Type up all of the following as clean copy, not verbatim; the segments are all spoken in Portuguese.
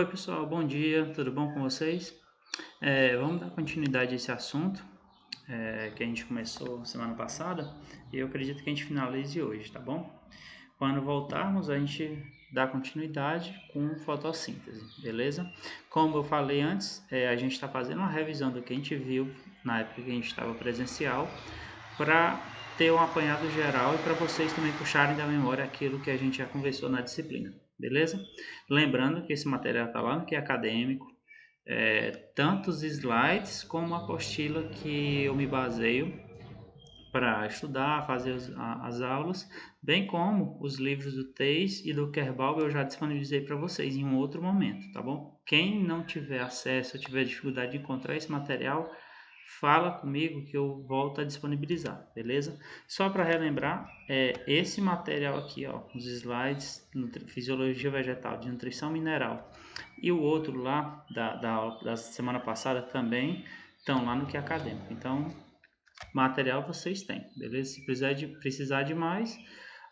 Oi pessoal, bom dia, tudo bom com vocês? Vamos dar continuidade a esse assunto que a gente começou semana passada e eu acredito que a gente finalize hoje, tá bom? Quando voltarmos, a gente dá continuidade com fotossíntese, beleza? Como eu falei antes, a gente está fazendo uma revisão do que a gente viu na época que a gente estava presencial para ter um apanhado geral e para vocês também puxarem da memória aquilo que a gente já conversou na disciplina, beleza? Lembrando que esse material está lá no que é acadêmico, tanto os slides como a apostila que eu me baseio para estudar, fazer as aulas, bem como os livros do Teis e do Kerbal eu já disponibilizei para vocês em um outro momento, tá bom? Quem não tiver acesso ou tiver dificuldade de encontrar esse material, fala comigo que eu volto a disponibilizar, beleza? Só para relembrar, esse material aqui, ó, os slides, Fisiologia Vegetal de Nutrição Mineral e o outro lá da semana passada também estão lá no que é acadêmico. Então, material vocês têm, beleza? Se precisar de mais,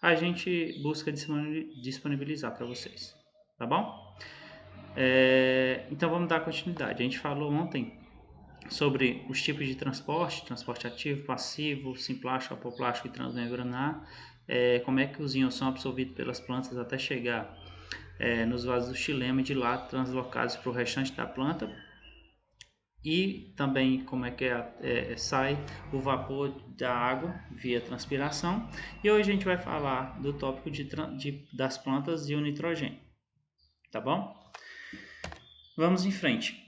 a gente busca disponibilizar para vocês, tá bom? Então vamos dar continuidade. A gente falou ontem sobre os tipos de transporte ativo, passivo, simplástico, apoplástico e transmembranar, como é que os íons são absorvidos pelas plantas até chegar nos vasos do xilema e de lá translocados para o restante da planta, e também como é que sai o vapor da água via transpiração. E hoje a gente vai falar do tópico das plantas e o nitrogênio, tá bom? Vamos em frente.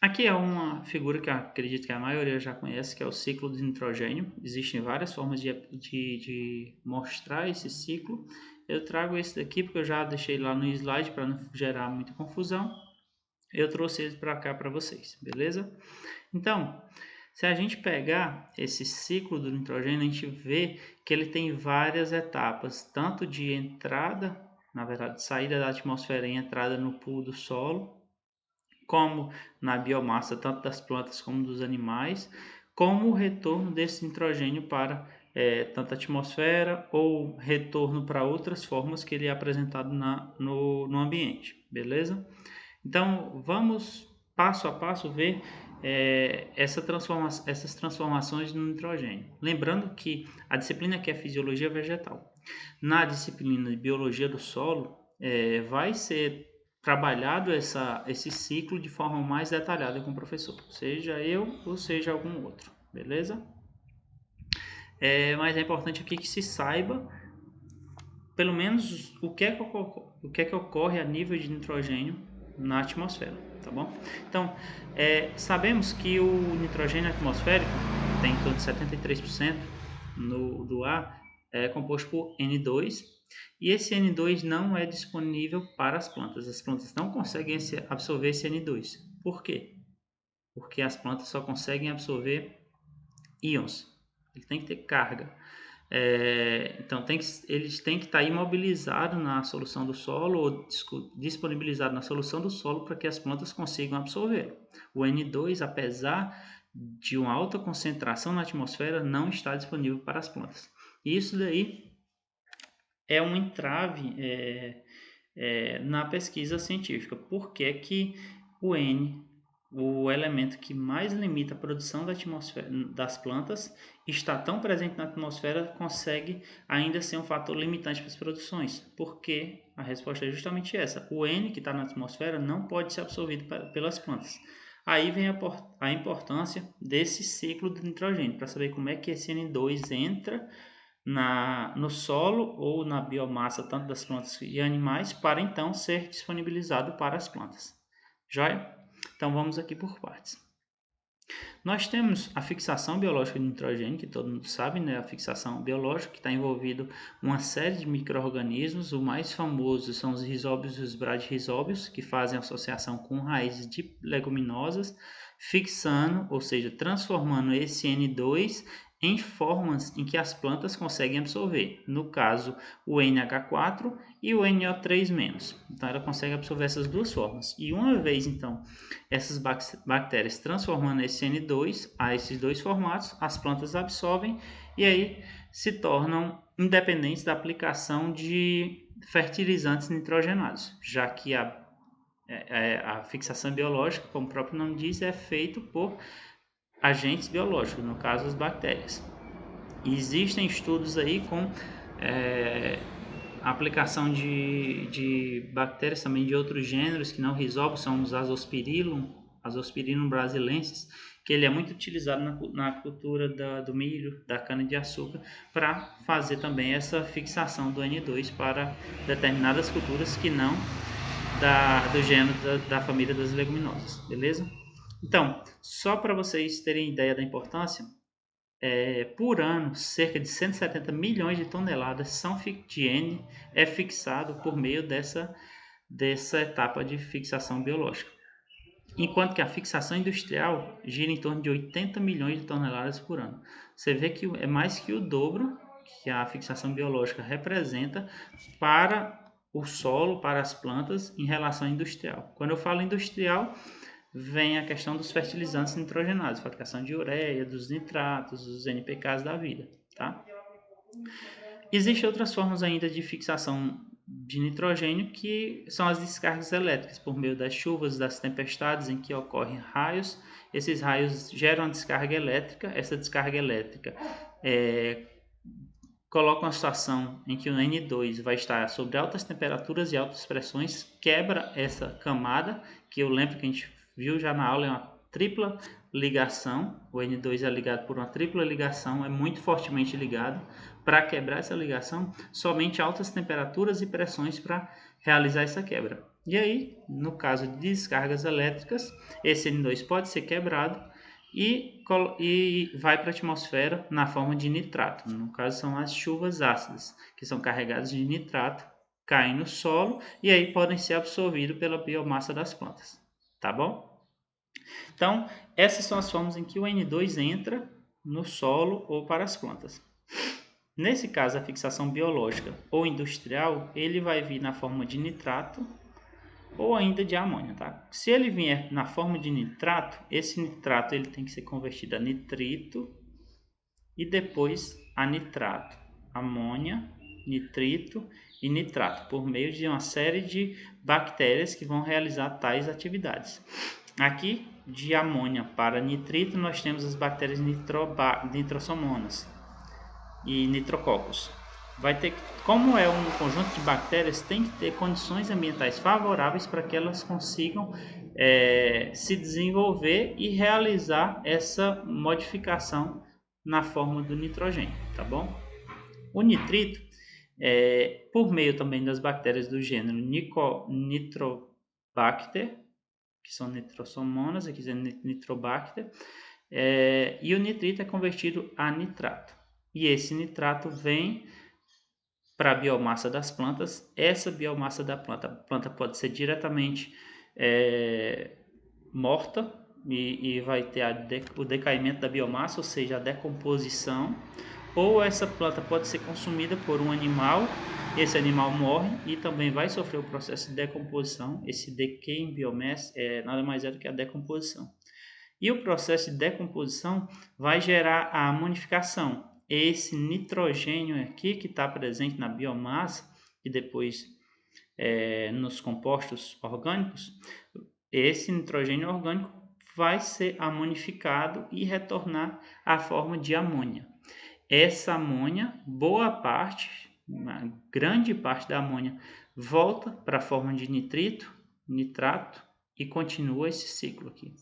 Aqui é uma figura que eu acredito que a maioria já conhece, que é o ciclo de nitrogênio. Existem várias formas de mostrar esse ciclo. Eu trago esse daqui porque eu já deixei lá no slide para não gerar muita confusão. Eu trouxe ele para cá para vocês, beleza? Então, se a gente pegar esse ciclo do nitrogênio, a gente vê que ele tem várias etapas, tanto de entrada, na verdade, saída da atmosfera e entrada no pool do solo, como na biomassa, tanto das plantas como dos animais, como o retorno desse nitrogênio para tanto a atmosfera ou retorno para outras formas que ele é apresentado no ambiente, beleza? Então, vamos passo a passo ver essas transformações no nitrogênio. Lembrando que a disciplina que é Fisiologia Vegetal, na disciplina de Biologia do Solo, vai ser trabalhado esse ciclo de forma mais detalhada com o professor, seja eu ou seja algum outro, beleza? Mas é importante aqui que se saiba pelo menos o que é que ocorre a nível de nitrogênio na atmosfera, tá bom? Então, sabemos que o nitrogênio atmosférico, que tem em torno de 73% do ar, é composto por N2, e esse N2 não é disponível para as plantas. As plantas não conseguem absorver esse N2. Por quê? Porque as plantas só conseguem absorver íons. Ele tem que ter carga. Então, eles têm que estar imobilizados na solução do solo ou disponibilizados na solução do solo para que as plantas consigam absorver. O N2, apesar de uma alta concentração na atmosfera, não está disponível para as plantas. Isso daí é um entrave na pesquisa científica. Por que que o N, o elemento que mais limita a produção da atmosfera, das plantas, está tão presente na atmosfera, consegue ainda ser um fator limitante para as produções? Porque a resposta é justamente essa. O N que está na atmosfera não pode ser absorvido pelas plantas. Aí vem a importância desse ciclo do nitrogênio, para saber como é que esse N2 entra no solo ou na biomassa, tanto das plantas e animais, para então ser disponibilizado para as plantas. Joia? Então vamos aqui por partes. Nós temos a fixação biológica de nitrogênio, que todo mundo sabe, né? A fixação biológica, que está envolvido uma série de micro-organismos. O mais famoso são os rizóbios e os bradyrizóbios, que fazem associação com raízes de leguminosas, fixando, ou seja, transformando esse N2 em formas em que as plantas conseguem absorver. No caso, o NH4 e o NO3-. Então, ela consegue absorver essas duas formas. E uma vez, então, essas bactérias transformando esse N2 a esses dois formatos, as plantas absorvem e aí se tornam independentes da aplicação de fertilizantes nitrogenados, já que A fixação biológica, como o próprio nome diz, é feito por agentes biológicos, no caso as bactérias. E existem estudos aí com aplicação de bactérias também de outros gêneros que não Rhizobium, são os Azospirillum brasilensis, que ele é muito utilizado na cultura do milho, da cana-de-açúcar, para fazer também essa fixação do N2 para determinadas culturas que não do gênero da família das leguminosas, beleza? Então, só para vocês terem ideia da importância, por ano, cerca de 170 milhões de toneladas de N é fixado por meio dessa etapa de fixação biológica. Enquanto que a fixação industrial gira em torno de 80 milhões de toneladas por ano. Você vê que é mais que o dobro que a fixação biológica representa para o solo, para as plantas, em relação à industrial. Quando eu falo industrial, vem a questão dos fertilizantes nitrogenados, fabricação de ureia, dos nitratos, dos NPKs da vida, tá? Existem outras formas ainda de fixação de nitrogênio, que são as descargas elétricas, por meio das chuvas, das tempestades em que ocorrem raios. Esses raios geram a descarga elétrica. Essa descarga elétrica coloca uma situação em que o N2 vai estar sobre altas temperaturas e altas pressões, quebra essa camada, que eu lembro que a gente viu já na aula, é uma tripla ligação. O N2 é ligado por uma tripla ligação, é muito fortemente ligado. Para quebrar essa ligação, somente altas temperaturas e pressões para realizar essa quebra. E aí, no caso de descargas elétricas, esse N2 pode ser quebrado e vai para a atmosfera na forma de nitrato. No caso, são as chuvas ácidas, que são carregadas de nitrato, caem no solo e aí podem ser absorvidos pela biomassa das plantas. Tá bom? Então, essas são as formas em que o N2 entra no solo ou para as plantas. Nesse caso, a fixação biológica ou industrial, ele vai vir na forma de nitrato ou ainda de amônia, tá? Se ele vier na forma de nitrato, esse nitrato ele tem que ser convertido a nitrito e depois a nitrato, amônia, nitrito e nitrato, por meio de uma série de bactérias que vão realizar tais atividades. Aqui, de amônia para nitrito, nós temos as bactérias nitrosomonas e nitrococos. Como é um conjunto de bactérias, tem que ter condições ambientais favoráveis para que elas consigam se desenvolver e realizar essa modificação na forma do nitrogênio, tá bom? O nitrito, por meio também das bactérias do gênero Nitrobacter, que são nitrosomonas, aqui é Nitrobacter, e o nitrito é convertido a nitrato. E esse nitrato vem para a biomassa das plantas. Essa biomassa da planta, a planta pode ser diretamente morta e vai ter o decaimento da biomassa, ou seja, a decomposição, ou essa planta pode ser consumida por um animal, esse animal morre e também vai sofrer o processo de decomposição. Esse decay em biomass nada mais é do que a decomposição. E o processo de decomposição vai gerar a amonificação. Esse nitrogênio aqui que está presente na biomassa e depois nos compostos orgânicos, esse nitrogênio orgânico vai ser amonificado e retornar à forma de amônia. Essa amônia, boa parte, uma grande parte da amônia, volta para a forma de nitrito, nitrato e continua esse ciclo aqui.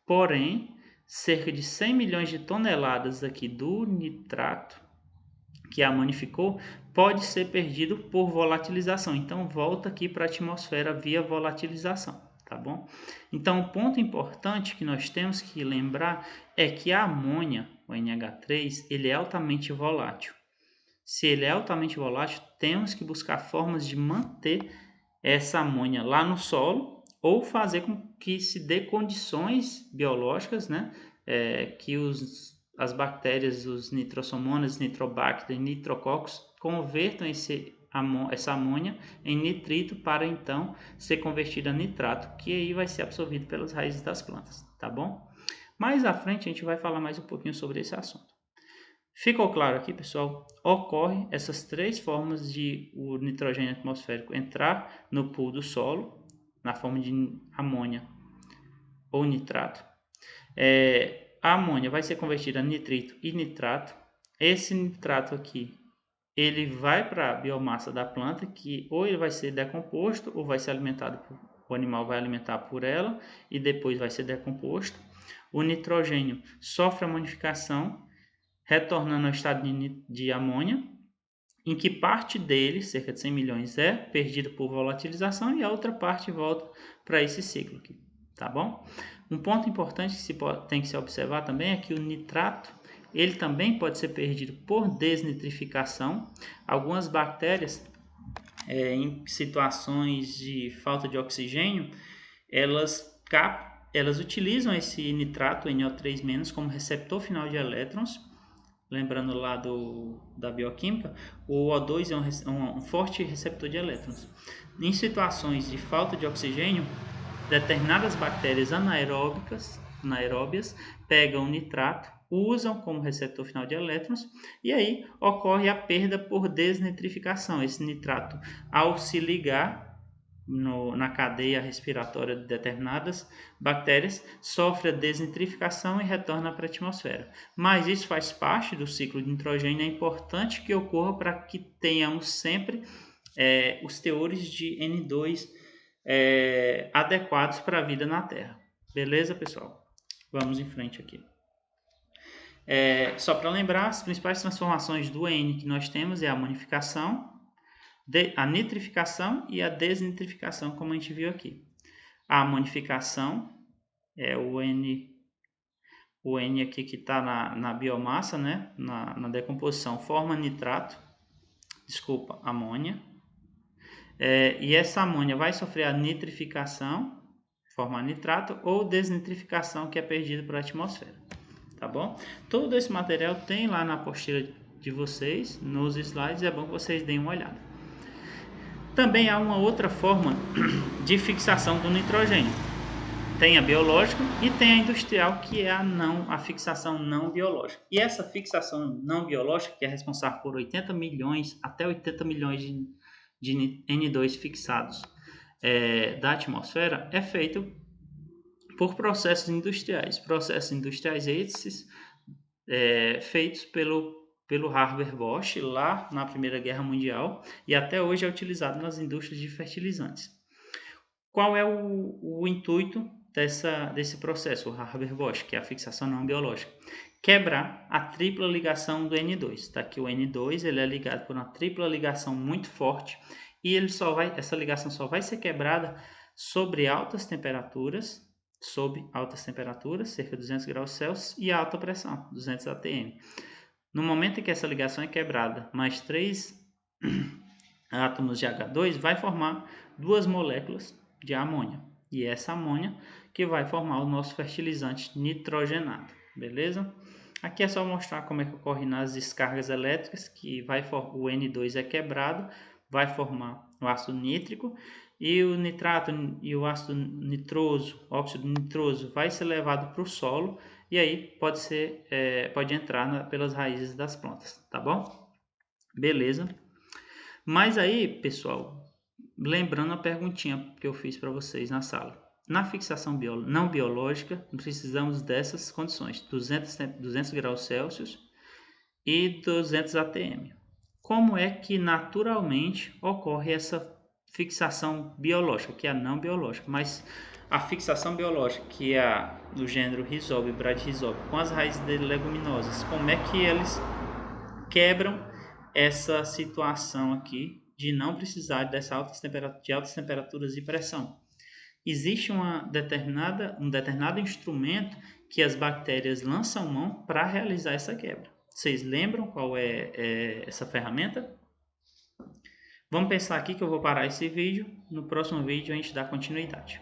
Porém, cerca de 100 milhões de toneladas aqui do nitrato que amonificou pode ser perdido por volatilização. Então, volta aqui para a atmosfera via volatilização, tá bom? Então, um ponto importante que nós temos que lembrar é que a amônia, o NH3, ele é altamente volátil. Se ele é altamente volátil, temos que buscar formas de manter essa amônia lá no solo ou fazer com que se dê condições biológicas, né, que as bactérias, os nitrosomonas, nitrobacter e nitrococos convertam essa amônia em nitrito para então ser convertida a nitrato, que aí vai ser absorvido pelas raízes das plantas, tá bom? Mais à frente a gente vai falar mais um pouquinho sobre esse assunto. Ficou claro aqui, pessoal? Ocorre essas três formas de o nitrogênio atmosférico entrar no pool do solo na forma de amônia ou nitrato. A amônia vai ser convertida a nitrito e nitrato. Esse nitrato aqui, ele vai para a biomassa da planta, que ou ele vai ser decomposto ou vai ser alimentado, o animal vai alimentar por ela e depois vai ser decomposto. O nitrogênio sofre a modificação, retornando ao estado de amônia, em que parte dele, cerca de 100 milhões, é perdida por volatilização e a outra parte volta para esse ciclo aqui, tá bom? Um ponto importante que tem que se observar também é que o nitrato, ele também pode ser perdido por desnitrificação. Algumas bactérias, em situações de falta de oxigênio, elas utilizam esse nitrato, NO3-, como receptor final de elétrons. Lembrando lá da bioquímica, o O2 é um forte receptor de elétrons. Em situações de falta de oxigênio, determinadas bactérias anaeróbias pegam o nitrato, usam como receptor final de elétrons e aí ocorre a perda por desnitrificação. Esse nitrato, ao se ligar na cadeia respiratória de determinadas bactérias, sofre a desnitrificação e retorna para a atmosfera. Mas isso faz parte do ciclo de nitrogênio, é importante que ocorra para que tenhamos sempre os teores de N2 adequados para a vida na Terra. Beleza, pessoal? Vamos em frente aqui. Só para lembrar, as principais transformações do N que nós temos é a amonificação, a nitrificação e a desnitrificação, como a gente viu aqui. A amonificação é o N aqui que está na biomassa, né? na decomposição, forma amônia. E essa amônia vai sofrer a nitrificação, formar nitrato, ou desnitrificação, que é perdida para a atmosfera. Tá bom? Todo esse material tem lá na apostila de vocês, nos slides, é bom que vocês deem uma olhada. Também há uma outra forma de fixação do nitrogênio. Tem a biológica e tem a industrial, que é a fixação não biológica. E essa fixação não biológica, que é responsável por 80 milhões, até 80 milhões de N2 fixados da atmosfera, é feita por processos industriais. Processos industriais esses feitos pelo Haber Bosch lá na Primeira Guerra Mundial e até hoje é utilizado nas indústrias de fertilizantes. Qual é o intuito desse processo, o Haber Bosch, que é a fixação não biológica? Quebrar a tripla ligação do N2. Tá aqui o N2, ele é ligado por uma tripla ligação muito forte e essa ligação só vai ser quebrada sob altas temperaturas, cerca de 200 graus Celsius, e alta pressão, 200 atm. No momento em que essa ligação é quebrada, mais 3 átomos de H2 vai formar 2 moléculas de amônia. E é essa amônia que vai formar o nosso fertilizante nitrogenado, beleza? Aqui é só mostrar como é que ocorre nas descargas elétricas, que o N2 é quebrado, vai formar o ácido nítrico, e o nitrato e o ácido nitroso, óxido nitroso, vai ser levado para o solo, e aí pode entrar pelas raízes das plantas, tá bom? Beleza. Mas aí, pessoal, lembrando a perguntinha que eu fiz para vocês na sala. Na fixação não biológica, precisamos dessas condições, 200 graus Celsius e 200 atm. Como é que naturalmente ocorre essa fixação biológica, que é a não biológica? Mas a fixação biológica, que é do gênero Rhizobium e Bradyrhizobium, com as raízes de leguminosas, como é que eles quebram essa situação aqui de não precisar de altas temperaturas e pressão? Existe um determinado instrumento que as bactérias lançam mão para realizar essa quebra. Vocês lembram qual é essa ferramenta? Vamos pensar aqui que eu vou parar esse vídeo. No próximo vídeo a gente dá continuidade.